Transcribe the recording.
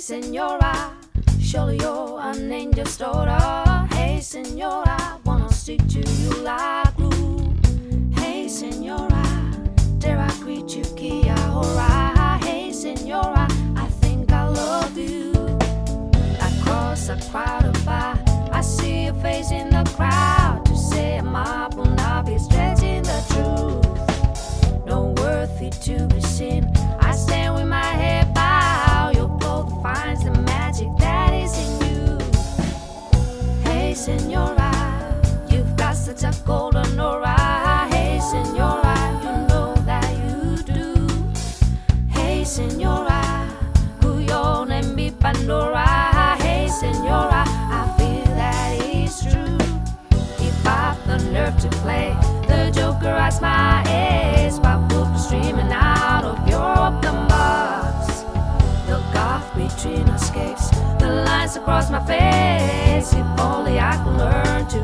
Senora, surely you're an angel's daughter. Hey, Senora, wanna stick to you like glue. Hey, Senora, dare I greet you, Kia ora. Hey, Senora, I think I love you. I cross a crowded bar, I see your face in the crowd. To say I'm up will not be stretching the truth. No worthy to be seen, I stand with my head bowed. Your clothing finds the magic that is in you. Hey, Senora, you've got such a golden aura. Hey, Senora, you know that you do. Hey, Senora, cuyo name be Pandora. Hey, Senora, I feel that it's true. If I've the nerve to play the Joker as my ace, but will be streaming out of your open box. The gulf between our escapes, the lines across my face. If only I could learn to